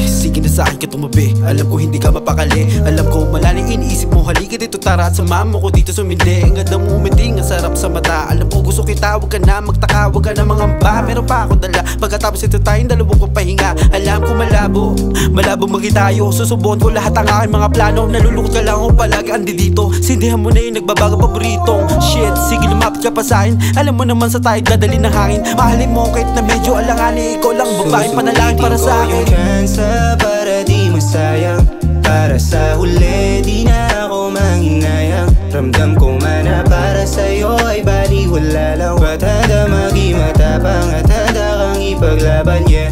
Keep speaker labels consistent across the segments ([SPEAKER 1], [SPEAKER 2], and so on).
[SPEAKER 1] sige na sa akin ka tumabi. Alam ko hindi ka mapakali, alam ko malalim iniisip mo. Halika dito tara at samahan mo ko dito sumindi. Ang ganda mo umiting, ang sarap sa mata. Alam ko gusto kita, wag ka na magtaka, wag ka na mangamba. Meron pa akong dala, pagkatapos ito tayong dalawang papahinga. Alam ko malabo maging tayo. Susubukan ko lahat ang aking mga plano. Nalulungkot ka lang ako palagi andi dito. Sindihan mo na yung nagbabago paboritong shit. Sige lumapit ka pa sa'kin, alam mo naman sa tayo dadali ng hangin. Mahalin mo kahit na medyo alanganin. Ikaw lang babaeng panalangin para sa akin.
[SPEAKER 2] Susulitin ko yung tsansa para di masayang. Para sa huli di na ako manghinayang. Ramdam ko man na para sa'yo ay baliwala lang. Ba't handa maging matapang at handa kang ipaglaban, yeah.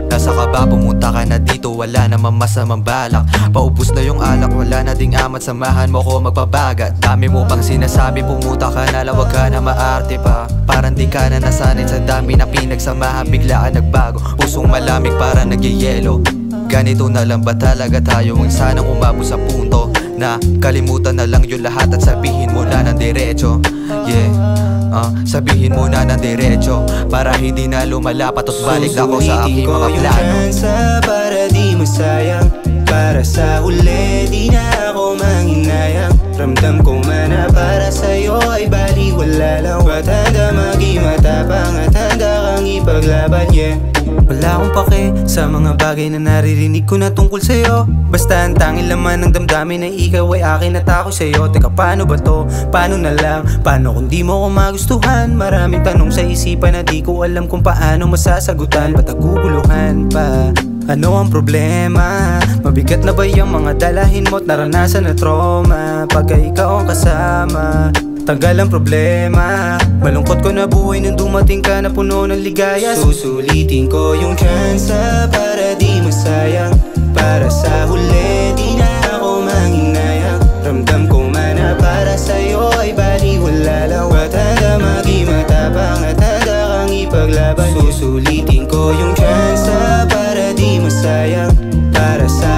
[SPEAKER 3] Nasa ka ba? Pumunta ka na dito, wala namang masamang balak. Paubos na yung alak, wala na ding amat. Samahan mo ko magbabagat. Dami mo pang sinasabi, pumunta ka na lang, wag ka na maarte pa. Parang di ka na nasanay sa dami na pinagsamahan. Bigla ka nagbago, pusong malamig para nagyayelo. Ganito na lang ba talaga tayo? Ang sanang umabot sa punto na kalimutan na lang yung lahat at sabihin mo na ng diretso. Yeah, sabihin mo na ng diretso para hindi na lumalapat at balik ako sa aking mga plano.
[SPEAKER 2] Susulitin ko yung tsansa para di masayang. Para sa huli di na ako manghinayang. Ramdam ko man na para sa'yo ay baliwala lang. Ba't handa maging matapang at handa kang ipaglaban, yeah. Wala akong pake sa mga bagay na naririnig ko na tungkol sa'yo. Basta ang tanging laman ng damdamin na ikaw ay akin at ako sa'yo. Teka paano ba to? Paano na lang? Paano kung di mo ko magustuhan? Maraming tanong sa isipan na di ko alam kung paano masasagutan. Ba't naguguluhan pa? Ano ang problema? Mabigat na ba yung mga dalahin mo't naranasan na trauma? Pagka ikaw ang kasama, tanggal ang problema. Malungkot ko na buhay nung dumating ka na puno ng ligaya. Susulitin ko yung tsansa para di masayang. Para sa huli di na ako manghinayang. Ramdam ko man na para sa'yo ay baliwala lang. Ba't handa maging matapang at handa kang ipaglaban? Susulitin ko yung tsansa para di masayang. Para sa